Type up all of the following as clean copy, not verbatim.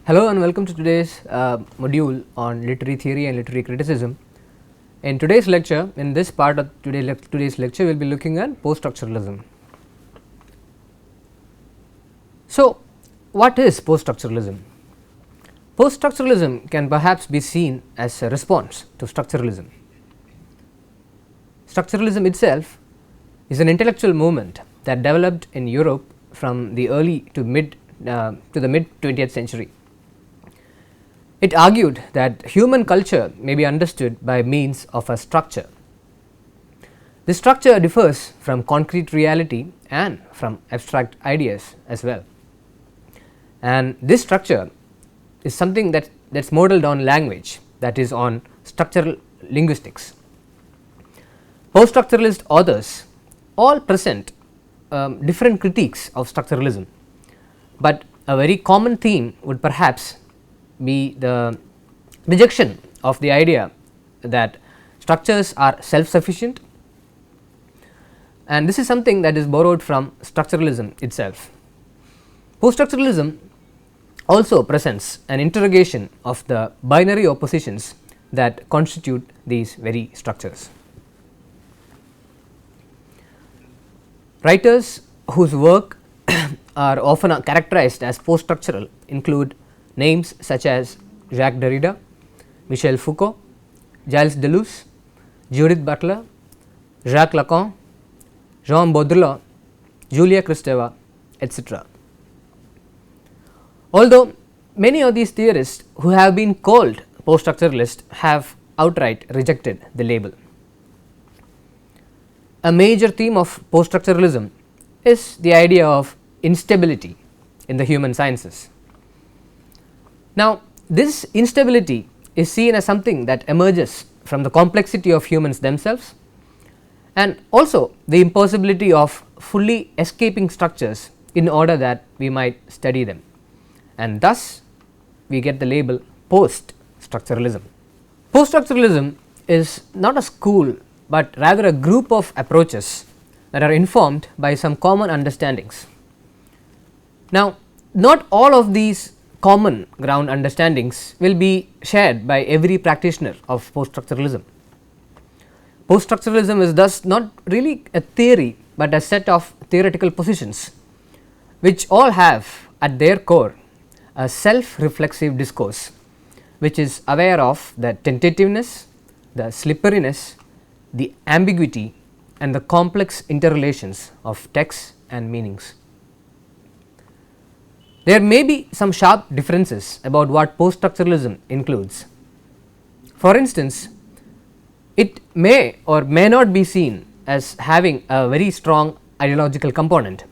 Hello and welcome to today's module on literary theory and literary criticism. In today's lecture, in this part of today's lecture, we will be looking at post-structuralism. So, what is post-structuralism? Post-structuralism can perhaps be seen as a response to structuralism. Structuralism itself is an intellectual movement that developed in Europe from the early to the mid 20th century. It argued that human culture may be understood by means of a structure. This structure differs from concrete reality and from abstract ideas as well. And this structure is something that's modeled on language, that is on structural linguistics. Post-structuralist authors all present different critiques of structuralism, but a very common theme would perhaps be the rejection of the idea that structures are self-sufficient, and this is something that is borrowed from structuralism itself. Post-structuralism also presents an interrogation of the binary oppositions that constitute these very structures. Writers whose work are often characterized as post-structural include names such as Jacques Derrida, Michel Foucault, Gilles Deleuze, Judith Butler, Jacques Lacan, Jean Baudrillard, Julia Kristeva, etc. Although many of these theorists who have been called post-structuralists have outright rejected the label. A major theme of post-structuralism is the idea of instability in the human sciences. Now, this instability is seen as something that emerges from the complexity of humans themselves, and also the impossibility of fully escaping structures in order that we might study them, and thus we get the label post-structuralism. Post-structuralism is not a school, but rather a group of approaches that are informed by some common understandings. Now, not all of these common ground understandings will be shared by every practitioner of post-structuralism. Post-structuralism is thus not really a theory, but a set of theoretical positions which all have at their core a self-reflexive discourse which is aware of the tentativeness, the slipperiness, the ambiguity and the complex interrelations of texts and meanings. There may be some sharp differences about what post-structuralism includes. For instance, it may or may not be seen as having a very strong ideological component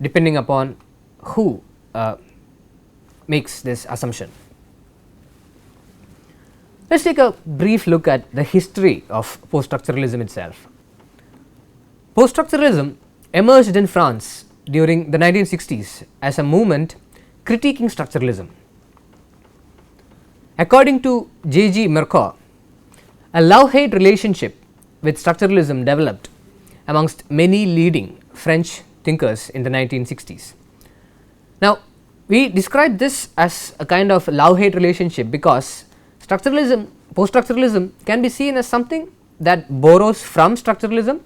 depending upon who makes this assumption. Let us take a brief look at the history of post-structuralism itself. Post-structuralism emerged in France during the 1960s as a movement critiquing structuralism. According to J.G. Mercault, a love-hate relationship with structuralism developed amongst many leading French thinkers in the 1960s. Now, we describe this as a kind of love-hate relationship because structuralism, post-structuralism can be seen as something that borrows from structuralism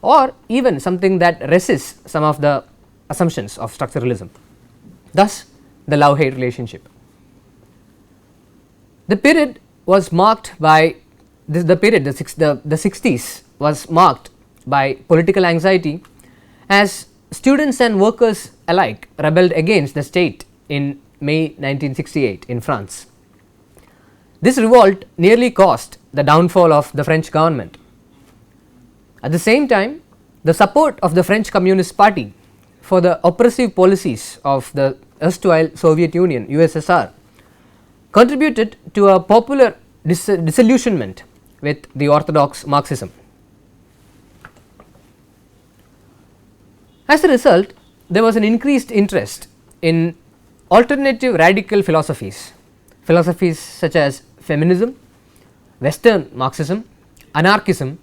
or even something that resists some of the assumptions of structuralism. Thus, the love-hate relationship. The period was marked by the 60s was marked by political anxiety as students and workers alike rebelled against the state in May 1968 in France. This revolt nearly caused the downfall of the French government. At the same time, the support of the French Communist Party for the oppressive policies of the erstwhile Soviet Union USSR contributed to a popular disillusionment with the orthodox Marxism. As a result, there was an increased interest in alternative radical philosophies such as feminism, Western Marxism, anarchism,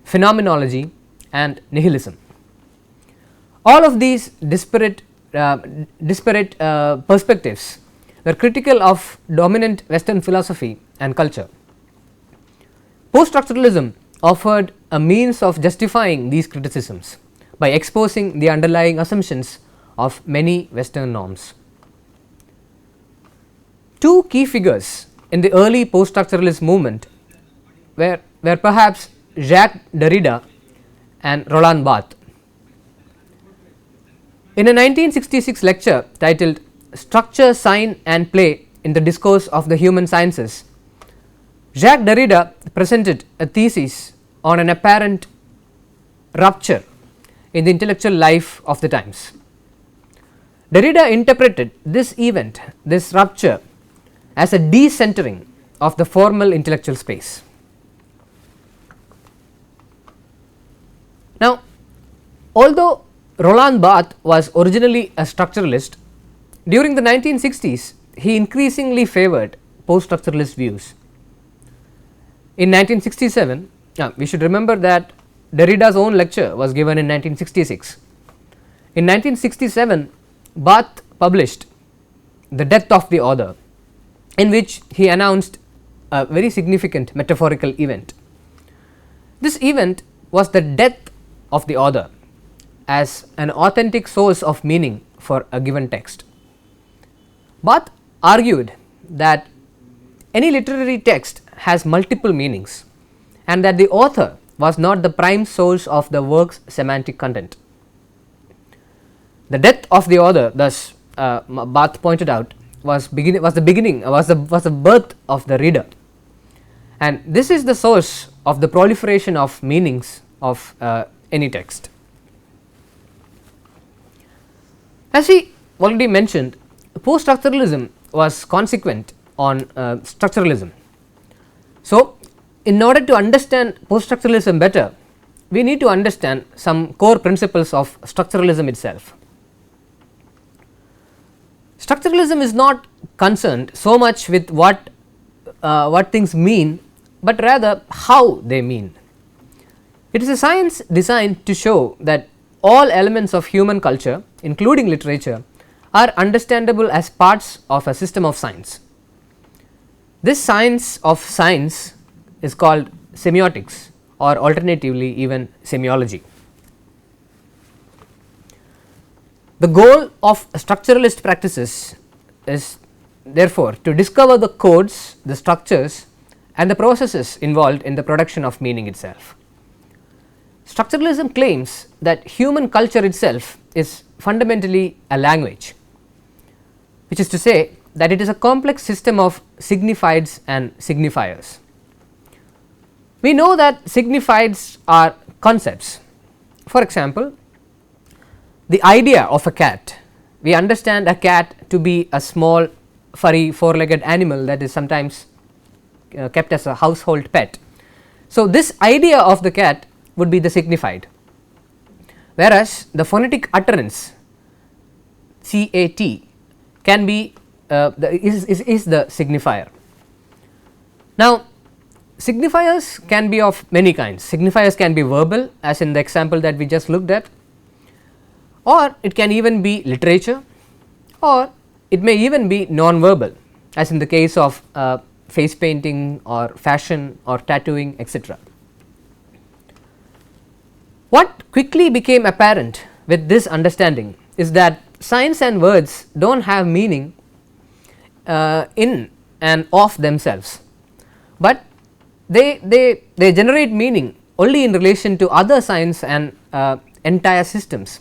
phenomenology and nihilism. All of these disparate perspectives were critical of dominant Western philosophy and culture. Post-structuralism offered a means of justifying these criticisms by exposing the underlying assumptions of many Western norms. Two key figures in the early post-structuralist movement were perhaps Jacques Derrida and Roland Barthes. In a 1966 lecture titled Structure, Sign and Play in the Discourse of the Human Sciences, Jacques Derrida presented a thesis on an apparent rupture in the intellectual life of the times. Derrida interpreted this event, this rupture, as a decentering of the formal intellectual space. Now, although Roland Barthes was originally a structuralist, during the 1960s he increasingly favoured post-structuralist views. In 1967, we should remember that Derrida's own lecture was given in 1966. In 1967, Barthes published The Death of the Author, in which he announced a very significant metaphorical event. This event was the death of the author as an authentic source of meaning for a given text. Barthes argued that any literary text has multiple meanings and that the author was not the prime source of the work's semantic content. The death of the author, thus Barthes pointed out, was the birth of the reader, and this is the source of the proliferation of meanings of any text. As we already mentioned, post-structuralism was consequent on structuralism. So, in order to understand post-structuralism better, we need to understand some core principles of structuralism itself. Structuralism is not concerned so much with what things mean, but rather how they mean. It is a science designed to show that all elements of human culture, including literature, are understandable as parts of a system of science. This science of science is called semiotics, or alternatively even semiology. The goal of structuralist practices is therefore to discover the codes, the structures and the processes involved in the production of meaning itself. Structuralism claims that human culture itself is fundamentally a language, which is to say that it is a complex system of signifieds and signifiers. We know that signifieds are concepts. For example, the idea of a cat. We understand a cat to be a small furry four-legged animal that is sometimes kept as a household pet. So, this idea of the cat would be the signified, whereas the phonetic utterance CAT can be is the signifier. Now, signifiers can be of many kinds. Signifiers can be verbal, as in the example that we just looked at, or it can even be literature, or it may even be non-verbal, as in the case of face painting or fashion or tattooing, etc. What quickly became apparent with this understanding is that signs and words do not have meaning in and of themselves, but they generate meaning only in relation to other signs and entire systems,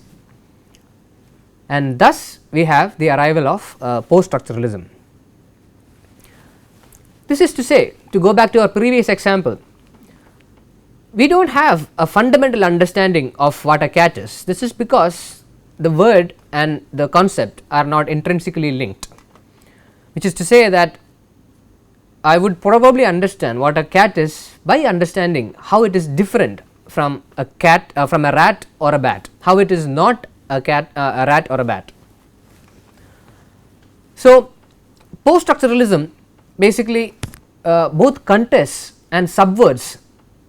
and thus we have the arrival of post-structuralism. This is to say, to go back to our previous example, we do not have a fundamental understanding of what a cat is. This is because the word and the concept are not intrinsically linked, which is to say that I would probably understand what a cat is by understanding how it is different from a cat, from a rat or a bat, how it is not a cat, a rat or a bat. So, post-structuralism basically both contests and subverts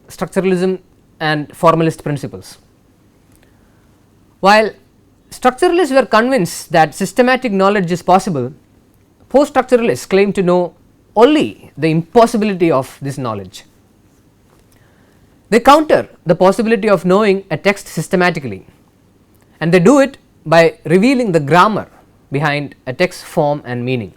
structuralism and formalist principles. While structuralists were convinced that systematic knowledge is possible, post-structuralists claim to know only the impossibility of this knowledge. They counter the possibility of knowing a text systematically, and they do it by revealing the grammar behind a text form and meaning.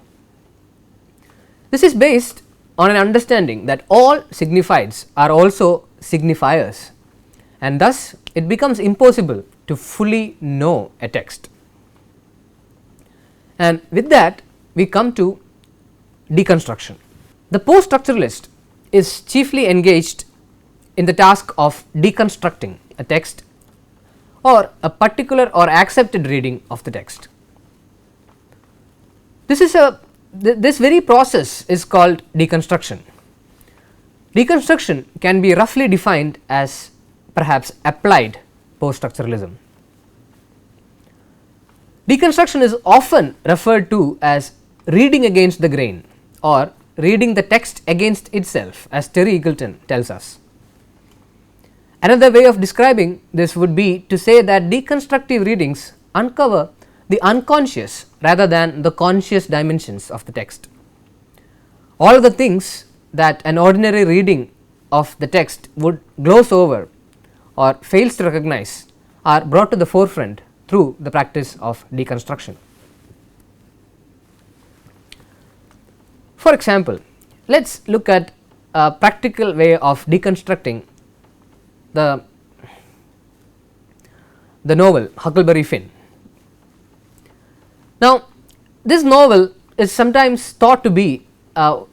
This is based on an understanding that all signifieds are also signifiers, and thus it becomes impossible to fully know a text. And with that we come to deconstruction. The post-structuralist is chiefly engaged in the task of deconstructing a text or a particular or accepted reading of the text. This very process is called deconstruction. Deconstruction can be roughly defined as perhaps applied post-structuralism. Deconstruction is often referred to as reading against the grain or reading the text against itself, as Terry Eagleton tells us. Another way of describing this would be to say that deconstructive readings uncover the unconscious rather than the conscious dimensions of the text. All of the things that an ordinary reading of the text would gloss over or fails to recognize are brought to the forefront through the practice of deconstruction. For example, let us look at a practical way of deconstructing the novel Huckleberry Finn. Now, this novel is sometimes thought to be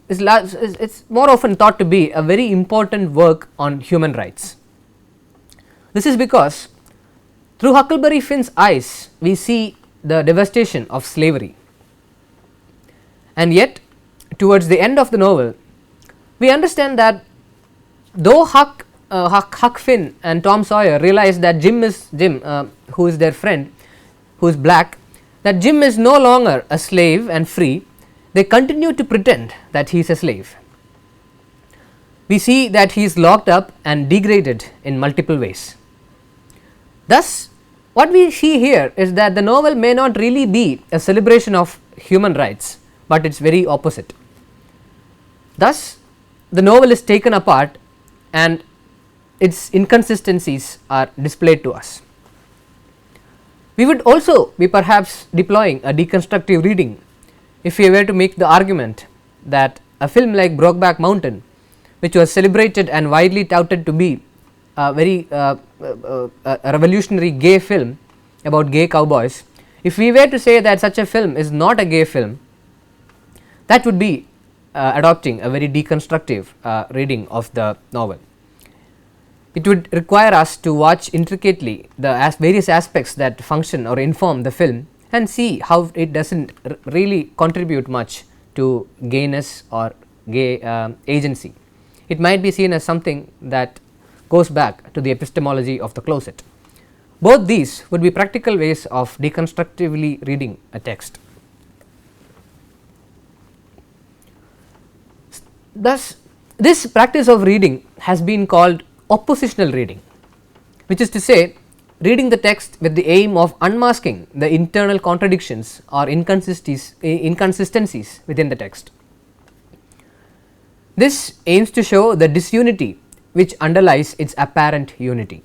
it's more often thought to be a very important work on human rights. This is because through Huckleberry Finn's eyes we see the devastation of slavery, and yet towards the end of the novel we understand that though Huck Finn and Tom Sawyer realize that Jim, who is their friend, who is black, that Jim is no longer a slave and free, they continue to pretend that he is a slave. We see that he is locked up and degraded in multiple ways. Thus, what we see here is that the novel may not really be a celebration of human rights, but its very opposite. Thus, the novel is taken apart and its inconsistencies are displayed to us. We would also be perhaps deploying a deconstructive reading if we were to make the argument that a film like Brokeback Mountain, which was celebrated and widely touted to be a very a revolutionary gay film about gay cowboys, if we were to say that such a film is not a gay film, that would be adopting a very deconstructive reading of the novel. It would require us to watch intricately the various aspects that function or inform the film and see how it does not really contribute much to gayness or gay agency. It might be seen as something that goes back to the epistemology of the closet. Both these would be practical ways of deconstructively reading a text. Thus, this practice of reading has been called oppositional reading, which is to say reading the text with the aim of unmasking the internal contradictions or inconsistencies within the text. This aims to show the disunity which underlies its apparent unity.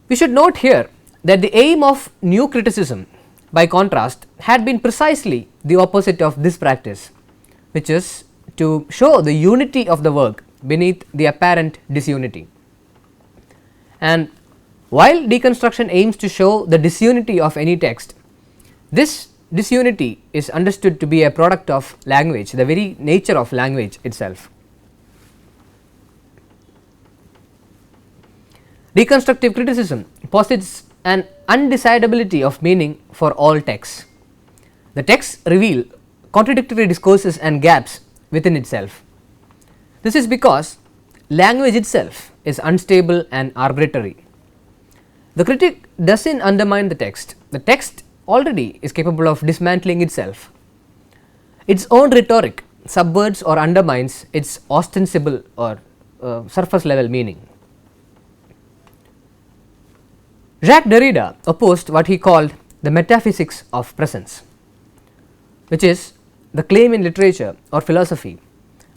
We should note here that the aim of new criticism, by contrast, had been precisely the opposite of this practice, which is to show the unity of the work beneath the apparent disunity. And while deconstruction aims to show the disunity of any text, this disunity is understood to be a product of language, the very nature of language itself. Deconstructive criticism posits an undecidability of meaning for all texts. The texts reveal contradictory discourses and gaps within itself. This is because language itself is unstable and arbitrary. The critic does not undermine the text already is capable of dismantling itself. Its own rhetoric subverts or undermines its ostensible or surface level meaning. Jacques Derrida opposed what he called the metaphysics of presence, which is the claim in literature or philosophy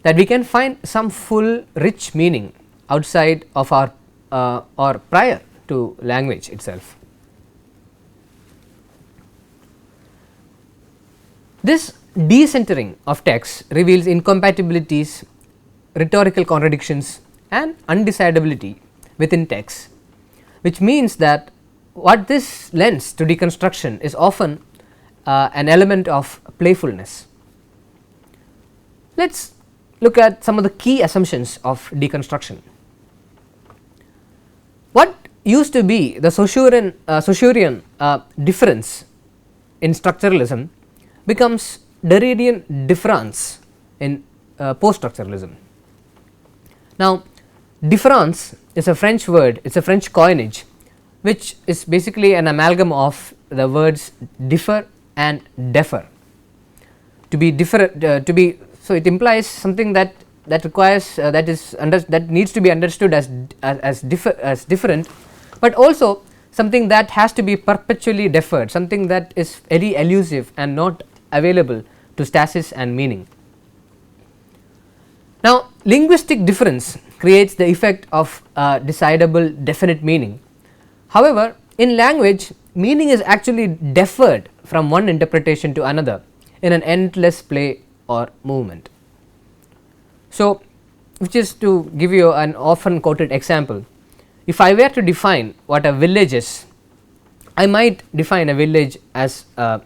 that we can find some full rich meaning outside of our or prior to language itself. This decentering of text reveals incompatibilities, rhetorical contradictions and undecidability within text, which means that what this lends to deconstruction is often an element of playfulness. Let us look at some of the key assumptions of deconstruction. What used to be the Saussurean difference in structuralism becomes Derridian difference in poststructuralism. Now, difference is a French word, it is a French coinage which is basically an amalgam of the words differ and defer. To be different, so it implies something that requires that needs to be understood as different, but also something that has to be perpetually deferred, something that is very elusive and not available to stasis and meaning. Now, linguistic difference creates the effect of decidable definite meaning. However, in language, meaning is actually deferred from one interpretation to another in an endless play or movement. So, which is to give you an often quoted example, if I were to define what a village is, I might define a village as a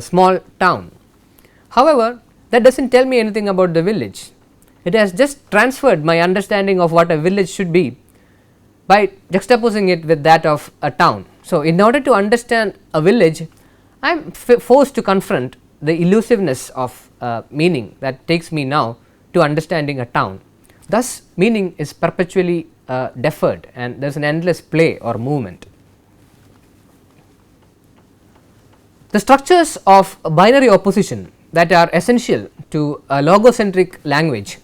small town. However, that does not tell me anything about the village. It has just transferred my understanding of what a village should be by juxtaposing it with that of a town. So, in order to understand a village, I am forced to confront the elusiveness of meaning that takes me now to understanding a town. Thus, meaning is perpetually deferred and there is an endless play or movement. The structures of binary opposition that are essential to a logocentric language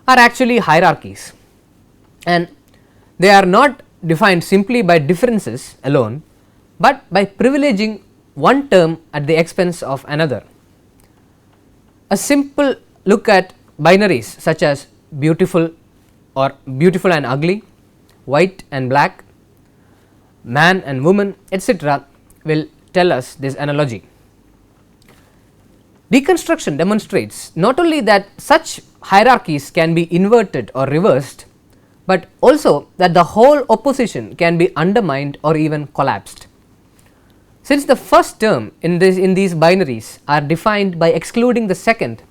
are actually hierarchies, and they are not defined simply by differences alone, but by privileging one term at the expense of another. A simple look at binaries such as beautiful or beautiful and ugly, white and black, man and woman, etc., will tell us this analogy. Deconstruction demonstrates not only that such hierarchies can be inverted or reversed, but also that the whole opposition can be undermined or even collapsed. Since the first term in these binaries are defined by excluding the second,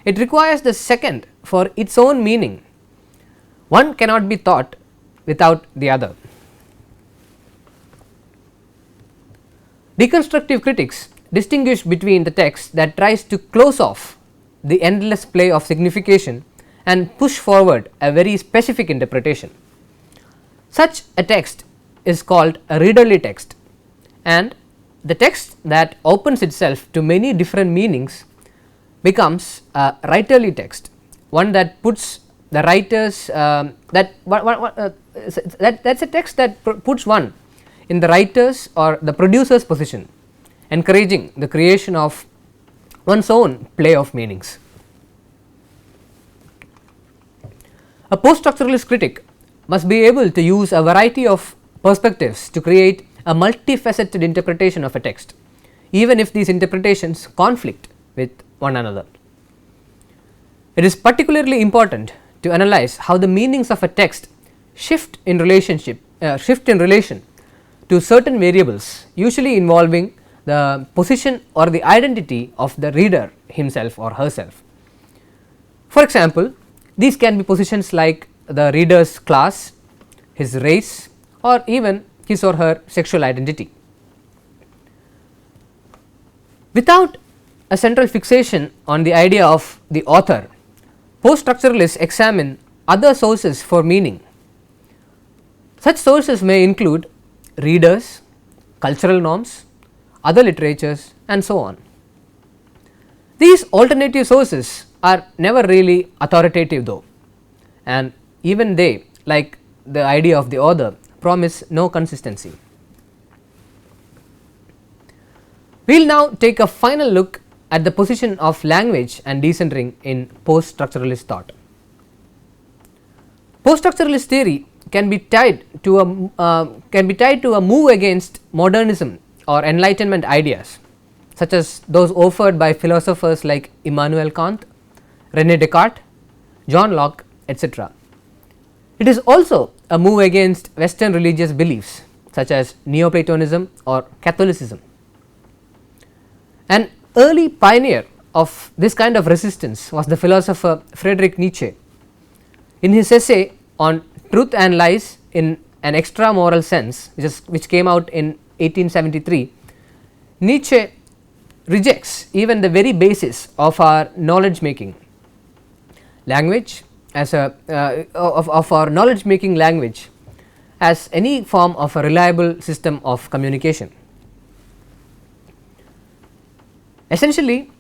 it requires the second for its own meaning. One cannot be thought without the other. Deconstructive critics distinguish between the text that tries to close off the endless play of signification and push forward a very specific interpretation. Such a text is called a readerly text, and the text that opens itself to many different meanings becomes a writerly text, one that puts the writers that's a text that puts one in the writer's or the producer's position, encouraging the creation of one's own play of meanings. A poststructuralist critic must be able to use a variety of perspectives to create a multifaceted interpretation of a text, even if these interpretations conflict with one another. It is particularly important to analyze how the meanings of a text shift in relation to certain variables, usually involving the position or the identity of the reader himself or herself. For example, these can be positions like the reader's class, his race, or even his or her sexual identity. Without a central fixation on the idea of the author, poststructuralists examine other sources for meaning. Such sources may include readers, cultural norms, other literatures, and so on. These alternative sources are never really authoritative though, and even they, like the idea of the author, promise no consistency. We will now take a final look at the position of language and decentering in post-structuralist thought. Post-structuralist theory can be tied to a move against modernism or enlightenment ideas, such as those offered by philosophers like Immanuel Kant, René Descartes, John Locke, etc. It is also a move against Western religious beliefs such as Neoplatonism or Catholicism. An early pioneer of this kind of resistance was the philosopher Friedrich Nietzsche. In his essay on Truth and Lies in an Extra-Moral Sense, which came out in 1873, Nietzsche rejects even the very basis of our knowledge making language as of our knowledge making language as any form of a reliable system of communication. Essentially,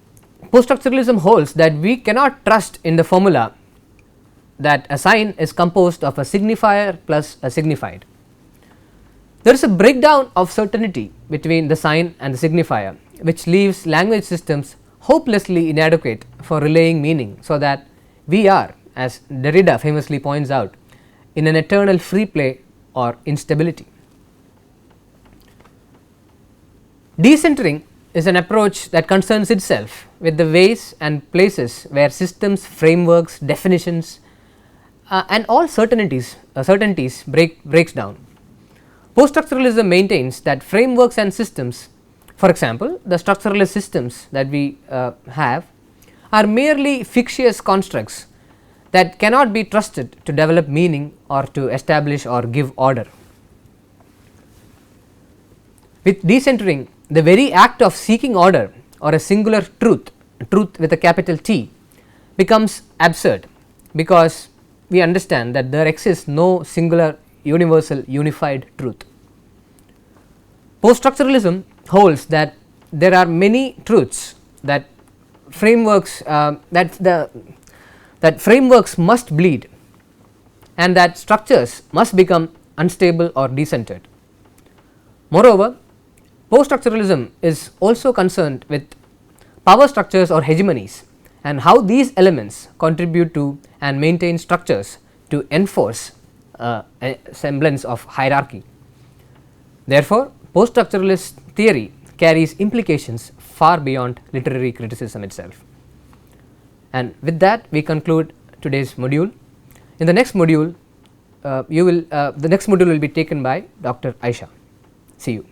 post-structuralism holds that we cannot trust in the formula that a sign is composed of a signifier plus a signified. There is a breakdown of certainty between the sign and the signifier, which leaves language systems hopelessly inadequate for relaying meaning, so that we are, as Derrida famously points out, in an eternal free play or instability. Decentering is an approach that concerns itself with the ways and places where systems, frameworks, definitions and all certainties breaks down. Post-structuralism maintains that frameworks and systems, for example, the structuralist systems that we have, are merely fictitious constructs that cannot be trusted to develop meaning or to establish or give order. With decentering, the very act of seeking order or a singular truth with a capital T, becomes absurd, because we understand that there exists no singular universal unified truth. Post-structuralism holds that there are many truths that frameworks that frameworks must bleed, and that structures must become unstable or decentered. Moreover, post-structuralism is also concerned with power structures or hegemonies, and how these elements contribute to and maintain structures to enforce a semblance of hierarchy. Therefore, post-structuralist theory carries implications far beyond literary criticism itself. And with that, we conclude today's module. In the next module, the next module will be taken by Dr. Aisha. See you.